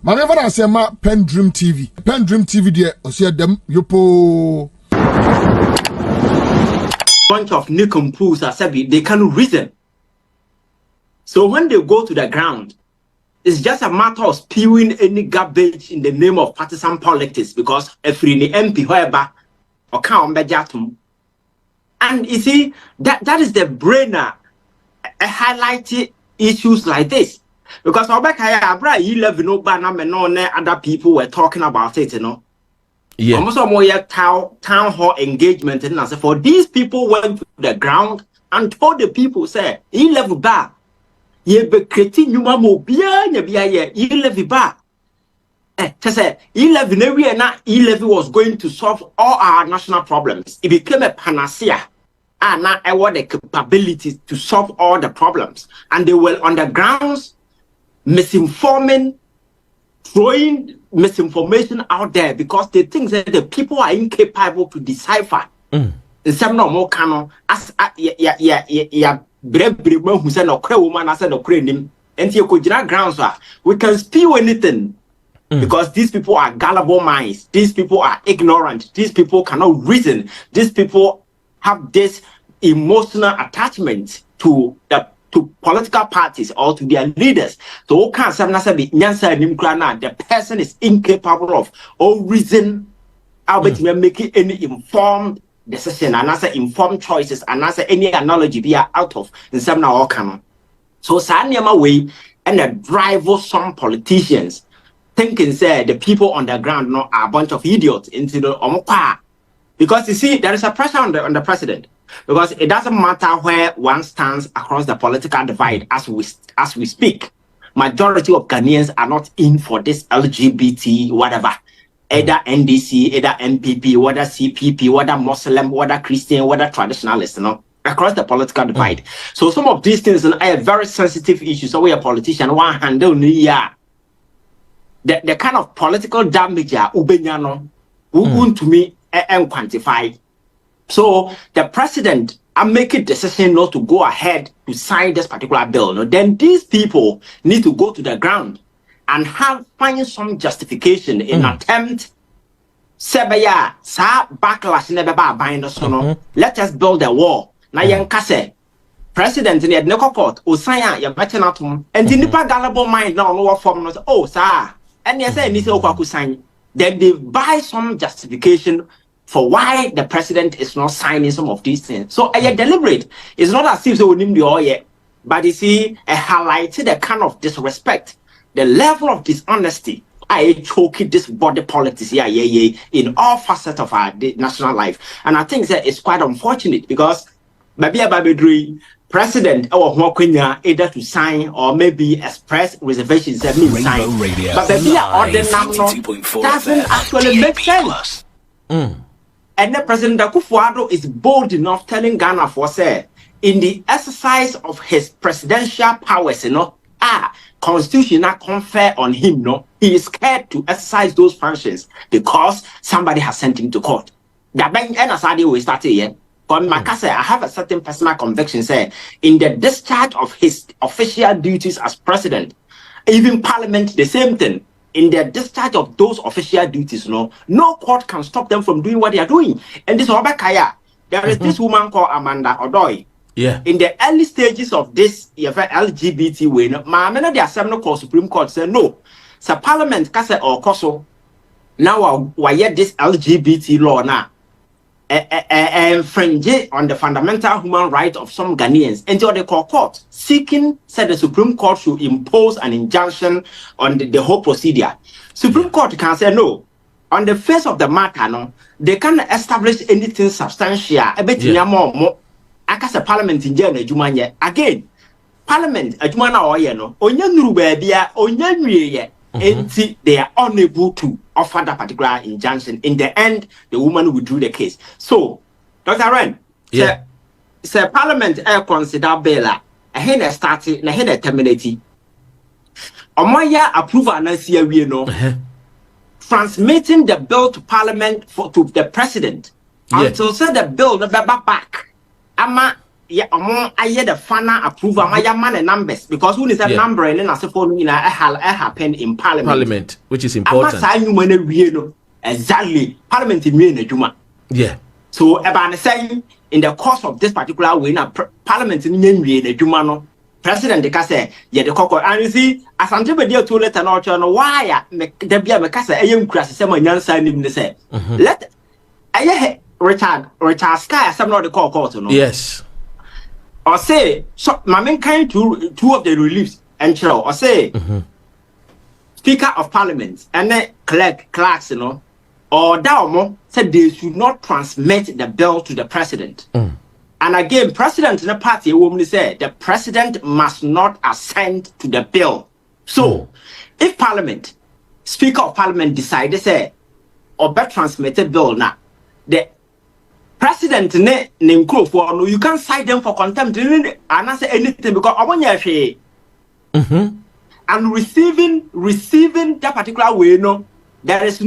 My never say ma PENDREAM TV there osia dem yopo bunch of nincompoos as they can't reason. So when they go to the ground, it's just a matter of spewing any garbage in the name of partisan politics because if you MP whoever or can't be. And you see that is the brainer highlighting issues like this. Because other people were talking about it, you know. Yeah. Almost more town hall engagement and so for these people went to the ground and told the people say E-level bar. Ye be creating you mobia ye E-level bar. Say E-level na E-level was going to solve all our national problems. It became a panacea. And now I want the capability to solve all the problems. And they were on the grounds misinforming, throwing misinformation out there because they think that the people are incapable to decipher. Some no more canon as who said no cray woman I said no cray him and you could grounds we can spew anything because these people are gullible minds, these people are ignorant, these people cannot reason, these people have this emotional attachment to political parties or to their leaders. So the person is incapable of or reason making any informed decision and answer informed choices and answer any analogy be out of in some now canon. So Sanyama way and the driver some politicians thinking say the people on the ground are a bunch of idiots into the omopa. Because you see, there is a pressure on the president. Because it doesn't matter where one stands across the political divide as we speak. Majority of Ghanaians are not in for this LGBT whatever. Either NDC, either MPP, whether CPP, whether Muslim, whether Christian, whether traditionalist, you know, across the political divide. So some of these things are very sensitive issues. So we are politician one handle the kind of political damage ubenyano to me and quantified. So the president make a decision not to go ahead to sign this particular bill. No? Then these people need to go to the ground and find some justification in attempt. Sebaya sa backlash never bind us. Let us build a wall. Na yankase president in the court Osaya ya veteran and the nipa gullible mind now no form not oh sir and yes any say sign. Then they buy some justification for why the president is not signing some of these things. So deliberate. It's not as if they will name the oil, but you see, highlighted the kind of disrespect, the level of dishonesty. I choke this body politics in all facets of our national life. And I think that it's quite unfortunate because maybe a Babidri president or Mokwenya either to sign or maybe express reservations that mean sign. But maybe doesn't actually make sense. And the President Akuffo Addo is bold enough telling Ghana for say in the exercise of his presidential powers, you know, constitution not confer on him, no, he is scared to exercise those functions because somebody has sent him to court. That bank and asadi we started here. But Makase, I have a certain personal conviction say in the discharge of his official duties as president, even parliament, the same thing. In their discharge of those official duties, no court can stop them from doing what they are doing. And this Obakaya, there is this woman called Amanda Odoi. Yeah. In the early stages of this LGBT way, the Assembly called Supreme Court said no. So Parliament kase or koso now why yet this LGBT law now infringe on the fundamental human right of some Ghanaians until the court seeking said the Supreme Court should impose an injunction on the whole procedure. Supreme Court can say no. On the face of the matter, no, they can't establish anything substantial. A bit more. I can say Parliament in Jumanya again. Parliament Jumana or no, only babia, only until they are unable to offer that particular injunction. In the end, the woman withdrew the case. So, Dr. Ren, say Parliament consider Bella. I had a starting, I had a terminating. Omaya approval and see we know. Transmitting the bill to Parliament to the President until say the bill never back. Ama yeah, I hear the final approval, my man and numbers, because when is a number and then I suppose it happened in Parliament. Which is important. Exactly. Parliament in Juma. Yeah. So about saying in the course of this particular way, Parliament in Juma no. President de say, yeah, the cocoa, and you see, as I'm telling you, 2 letter no channel, why there be a Macassa, a young crass, someone young sign him to say, let Richard Sky, some not the call no. Yes. Or say, so my mankind two of the reliefs and show, or say, Speaker of Parliament and then clerks, you know, or Daumo said they should not transmit the bill to the president. And again, president in the party woman said the president must not assent to the bill. So, if Parliament, Speaker of Parliament decide, they say, or better transmitted bill now, the president name for no, you can't cite them for contempt and not say anything because I want you and receiving that particular way, no. There is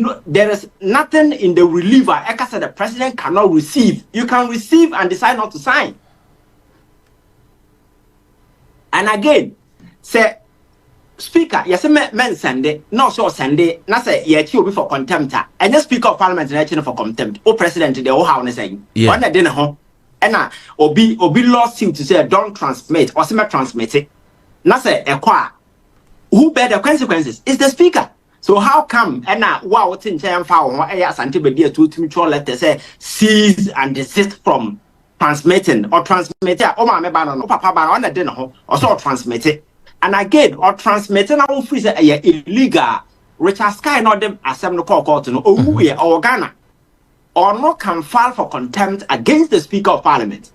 nothing in the reliever. Eka said the president cannot receive. You can receive and decide not to sign. And again, say Speaker, yes, men send it, no so send it, not say yeah, you be for contempt. And the Speaker of Parliament is for contempt. O President, the whole house saying, one that didn't home. And now obi lawsuit to say don't transmit or semi transmit it. Not say who bear the consequences? It's the Speaker. So how come and now what's in chain foul anti-media to mutual letter say cease and desist from transmitting or transmitting my ban or papa ban on the dinner or so transmit it. And again, or transmitting our freezer illegal Richard Sky not them assembly call to know or Ghana or not can file for contempt against the Speaker of Parliament.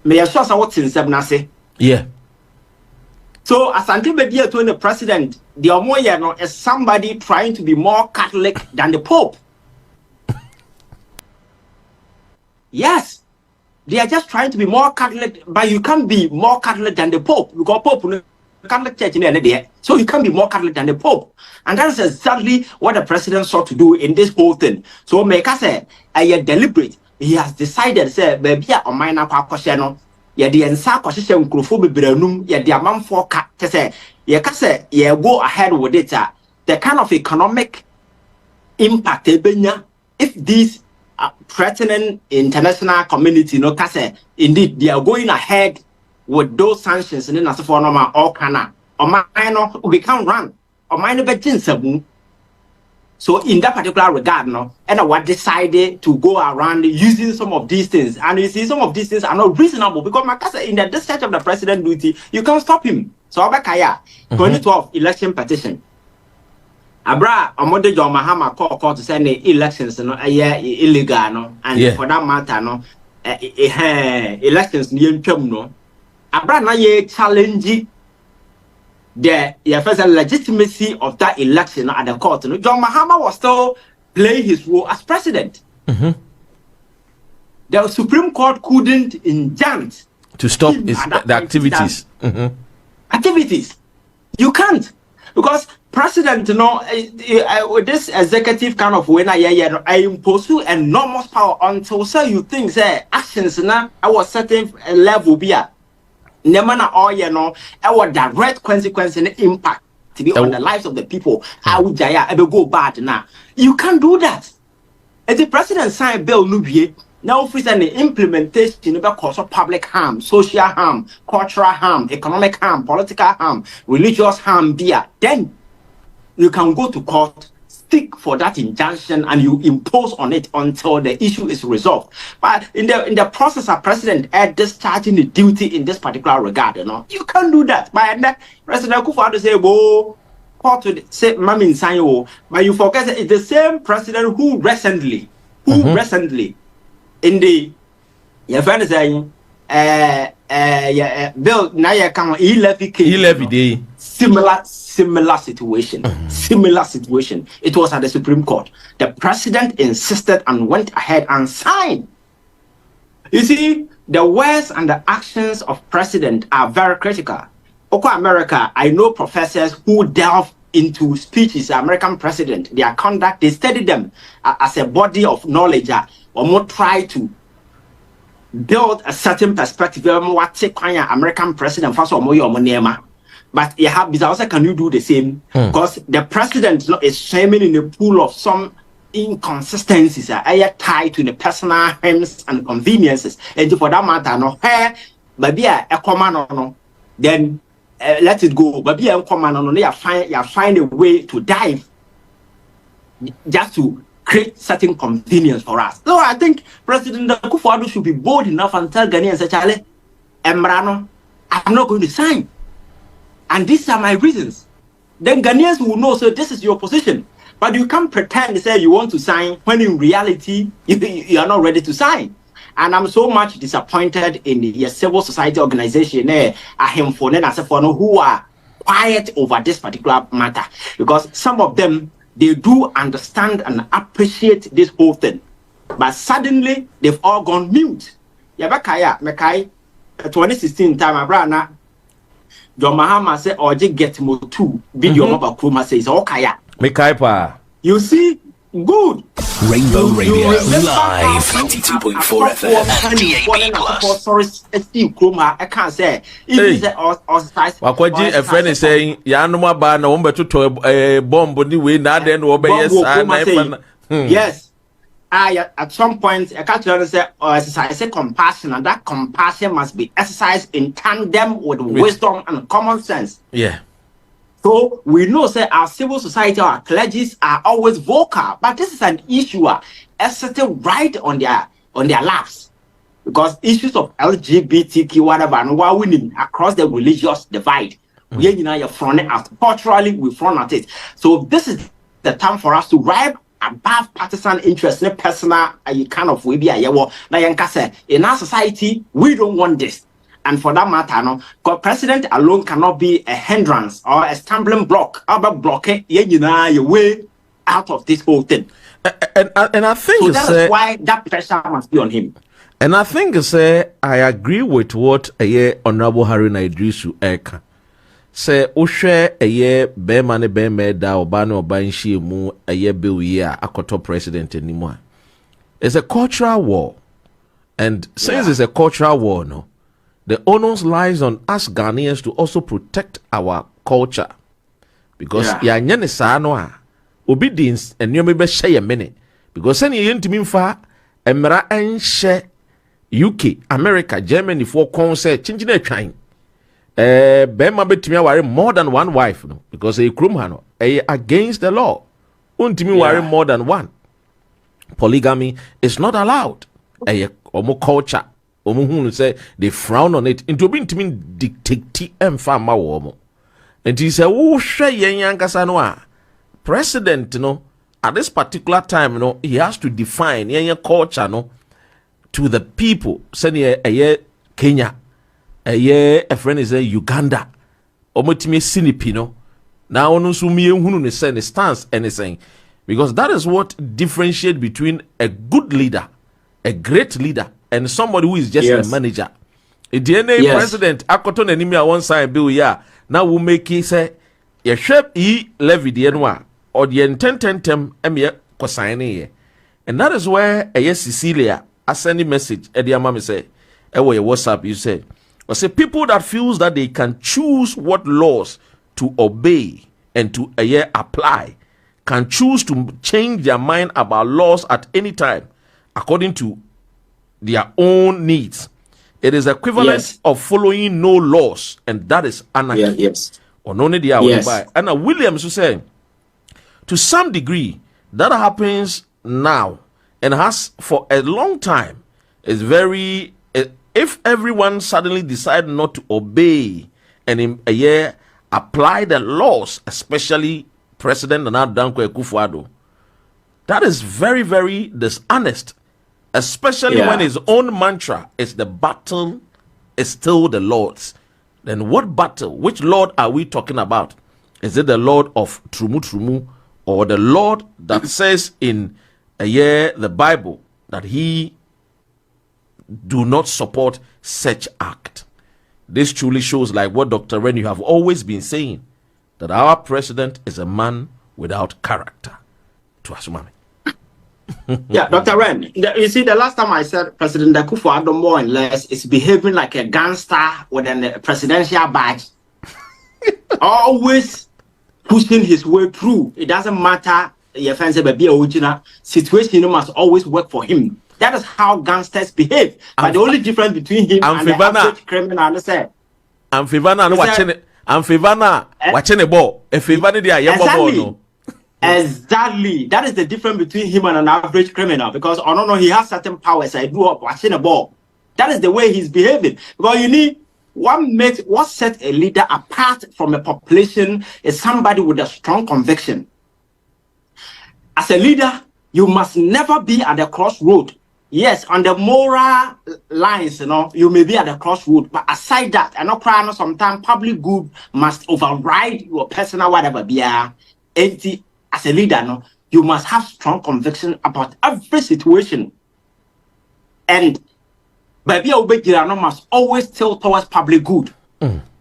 May I show us what's in Sebnase? Yeah. So as anti-media to the president, the Omoyano is somebody trying to be more Catholic than the Pope. Yes, they are just trying to be more Catholic, but you can't be more Catholic than the Pope because Pope Catholic Church in there. So you can't be more Catholic than the Pope, and that is exactly what the president sought to do in this whole thing. So make us say, deliberate. He has decided say, baby, on my na kwa yeah, the ensa kwahye nkrofo bebranum yeah, the amount for cat say yeah, kase yeah, go ahead with it. The kind of economic impact if these threatening international community no kase indeed they are going ahead with those sanctions and then as for normal all kana or minor we can't run or minor be. So in that particular regard, no, and I decided to go around using some of these things, and you see some of these things are not reasonable because my cousin in the discharge of the president duty, you can't stop him. So Abakaya, 2012 election petition. Abra Amode John Mahama call to send the elections, no, illegal, no, and for that matter, no, elections near no. Abra na ye challenge the first legitimacy of that election at the court. John Mahama was still playing his role as president. The Supreme Court couldn't injunct to stop the activities. Activities. You can't. Because president, with this executive kind of way, I impose you enormous power until you think that actions now our certain level be at. Nemana or our direct consequence and impact to be on the lives of the people. I would ever go bad now. You can't do that. As the president signed bill Nubier, now freeze an implementation of cause of public harm, social harm, cultural harm, economic harm, political harm, religious harm, then you can go to court, stick for that injunction, and you impose on it until the issue is resolved. But in the process, a president discharging the duty in this particular regard, you can't do that. But President Akuffo Addo say, "Whoa, court to say, Mami Nsanyo," but you forget that it's the same president who recently, in the your friend is saying, bill now you come levy day. Similar situation. It was at the Supreme Court. The president insisted and went ahead and signed. You see, the words and the actions of president are very critical. Oko America, I know professors who delve into speeches, American president, their conduct, they study them as a body of knowledge or more try to build a certain perspective. What take American president first or more. But you have also can you do the same? Because the president is swimming in a pool of some inconsistencies tied to the personal whims and conveniences. And for that matter, no hair, but a command no, then let it go. But be a command no, you find a way to dive just to create certain convenience for us. So I think President Akuffo Addo should be bold enough and tell Ghanaians, Charlie, Emrano, I'm not going to sign. And these are my reasons. Then Ghanaians will know, so this is your position. But you can't pretend to say you want to sign when in reality you are not ready to sign. And I'm so much disappointed in the civil society organization who are quiet over this particular matter. Because some of them, they do understand and appreciate this whole thing. But suddenly, they've all gone mute. Yabakaya, Mekai, 2016 time, Abrana, John Mahama said, or get more two video about Kuma says, okay. Mekai pa. You see, good. Rainbow Radio Live 92.4 FM DAB+. Sorry, still Kuma. I can't say. If it's Wakwaji, a friend is saying, Yanuma ba na wombe to bomb ni we na den obe yes. Yes. At some point, I can't say exercise compassion, and that compassion must be exercised in tandem with wisdom and common sense. Yeah. So we know that our civil society, our clergies are always vocal, but this is an issue asserted right on their laps, because issues of LGBTQ whatever and we're winning across the religious divide. We are front out culturally, we front at it. So this is the time for us to rise above partisan interests, personal kind of way. In our society, we don't want this. And for that matter, no, because president alone cannot be a hindrance or a stumbling block, about blocking your way out of this whole thing. And I think so that is why that pressure must be on him. And I think I agree with what Honorable Haruna Idrisu Eka say. Ushe bema ne bema da obano obanshi mu bill year akoto president anymore. It's a cultural war, and since it's a cultural war, no. The onus lies on us Ghanaians to also protect our culture. Because ya nyane sa no a obedience enyo be share mene. Because send ye ntimi mfa emra enhye UK, America, Germany for concert chinchine atwan. Bema betimi aware more than one wife no, because e krum ha no against the law. Untimi ware more than one. Polygamy is not allowed. Omo culture. Say they frown on it into being to mean dictate and farmer woman. And he said, oh, share young president, no, at this particular time, no, he has to define young culture, no, to the people. Send a year Kenya, a year a friend is a Uganda, omotime sinipino. Now, no, so me who send a stance anything, because that is what differentiates between a good leader, a great leader, and somebody who is just a manager. A DNA president, Akoton enemy at one side, Bill, now we make it say, a shep levy the N1 or the N10 Emia Cosine. And that is where a Cecilia, I send a message, Eddie Mama say, away WhatsApp, you say, or say people that feels that they can choose what laws to obey and to apply, can choose to change their mind about laws at any time, according to their own needs. It is equivalent of following no laws, and that is anarchy. And Williams was saying, to some degree, that happens now and has for a long time. It's very, if everyone suddenly decide not to obey and in a year apply the laws, especially President Akuffo Addo, that is very, very dishonest. Especially when his own mantra is the battle is still the Lord's. Then what battle? Which Lord are we talking about? Is it the Lord of Trumu or the Lord that says in the Bible that he do not support such act? This truly shows, like what Dr. Ren, you have always been saying, that our president is a man without character. To us, mommy. Yeah, Dr. Ren, you see, the last time I said President Akuffo Addo more and less is behaving like a gangster with a presidential badge. Always pushing his way through. It doesn't matter your fancy baby original situation must always work for him. That is how gangsters behave. But the only difference between him and the average criminal is Amphivana watching a ball. If Ivana they are young. Exactly. That is the difference between him and an average criminal. Because I don't know, he has certain powers. I grew up watching a ball. That is the way he's behaving. Because you need what sets a leader apart from a population is somebody with a strong conviction. As a leader, you must never be at the crossroad. Yes, on the moral lines, you may be at the crossroad. But aside that, and not crying, sometimes public good must override your personal whatever. As a leader, you must have strong conviction about every situation. And baby must always tilt towards public good,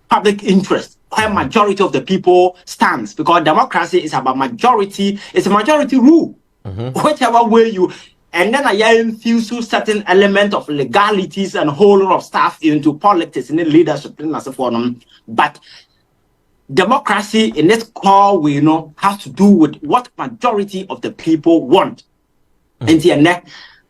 public interest, where majority of the people stands. Because democracy is about majority, it's a majority rule. Whichever way you, and then I infuse certain element of legalities and whole lot of stuff into politics and leadership and so forth. But democracy in its core way, has to do with what majority of the people want. And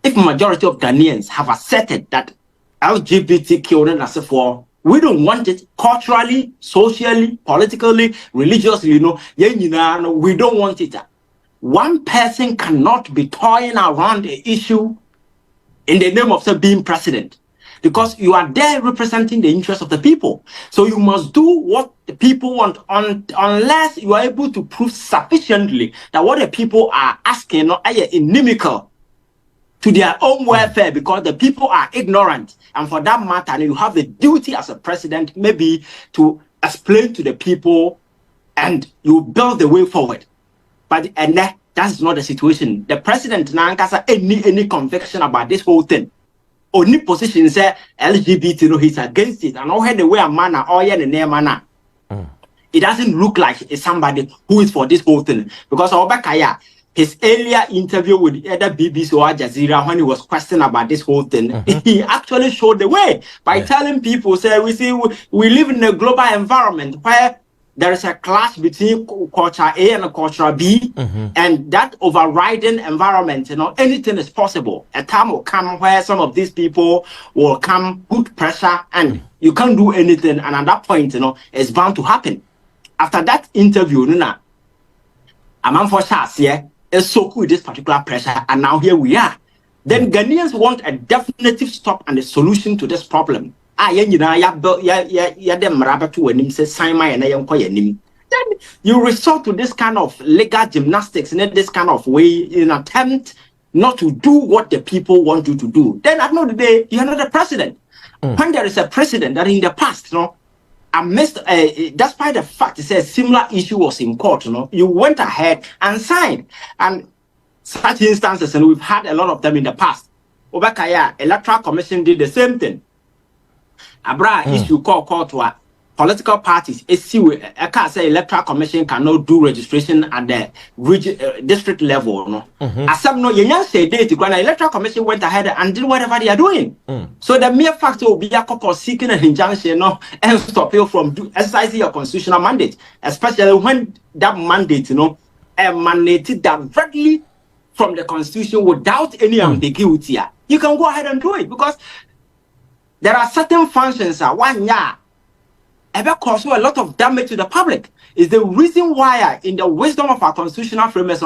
if majority of Ghanaians have accepted that LGBTQ and so forth, we don't want it culturally, socially, politically, religiously, we don't want it. One person cannot be toying around the issue in the name of being president, because you are there representing the interests of the people. So you must do what the people want unless you are able to prove sufficiently that what the people are asking are inimical to their own welfare, because the people are ignorant. And for that matter, you have the duty as a president maybe to explain to the people and you build the way forward. But that's not the situation. The president now has any conviction about this whole thing. Only position say LGBT, he's against it. And all the way a man or the name man. It doesn't look like it's somebody who is for this whole thing. Because Obakaya, his earlier interview with either BBC or Al Jazeera, when he was questioned about this whole thing, he actually showed the way by telling people, say, we live in a global environment where there is a clash between culture A and culture B, and that overriding environment, anything is possible. A time will come where some of these people will come, put pressure, and you can't do anything. And at that point, it's bound to happen. After that interview, a man for shots, is so cool with this particular pressure, and now here we are. Then Ghanaians want a definitive stop and a solution to this problem. Then you resort to this kind of legal gymnastics in this kind of way in an attempt not to do what the people want you to do. Then at the end of the day, you're not the president. When there is a president that in the past, despite the fact it says similar issue was in court, you went ahead and signed. And such instances, and we've had a lot of them in the past. Obakaya, Electoral Commission did the same thing. Abra issue call to political parties. I can't say Electoral Commission cannot do registration at the district level. As some say date, when the Electoral Commission went ahead and did whatever they are doing. So the mere fact will be a seeking an injunction and stop you from exercising your constitutional mandate, especially when that mandate, emanated directly from the Constitution without any ambiguity. You can go ahead and do it, because there are certain functions one year ever cause a lot of damage to the public. Is the reason why in the wisdom of our constitutional framework,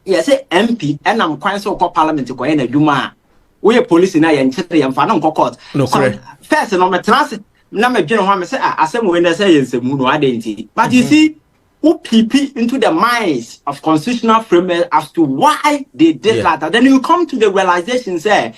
yes, MP and I'm quite so called parliament to in a Duma. We are police in a and court. No, correct. First, my transit number general say, I say when I say it's a moon identity. But you see, who peep into the minds of constitutional framework as to why they did that. Then you come to the realization, say,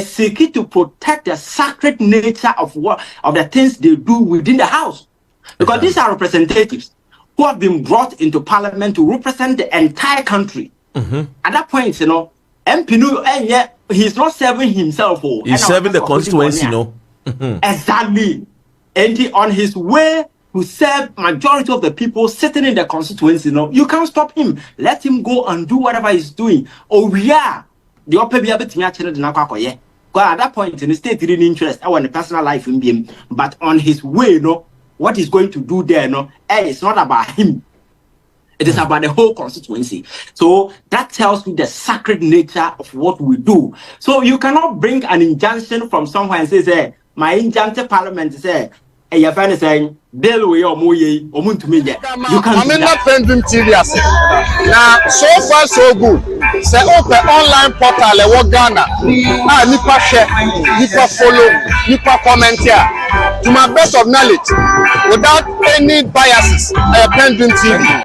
seeking to protect the sacred nature of the things they do within the house, because these are representatives who have been brought into parliament to represent the entire country. At that point, MP, he's not serving himself. He's serving the constituency, Exactly. And on his way to serve majority of the people sitting in the constituency, you can't stop him. Let him go and do whatever he's doing. Oh yeah, the upper be able to match it. Because at that point in the state didn't interest our personal life in him, but on his way, what he's going to do there, it's not about him. It is about the whole constituency. So that tells you the sacred nature of what we do. So you cannot bring an injunction from somewhere and say, my injunction parliament say, hey, your friend is saying, bill we or you can do that. PENDREAM TV now, so far so good. Say open online portal e Ghana. Nipa share, nipa follow, nipa comment here. To my best of knowledge, without any biases, PENDREAM TV.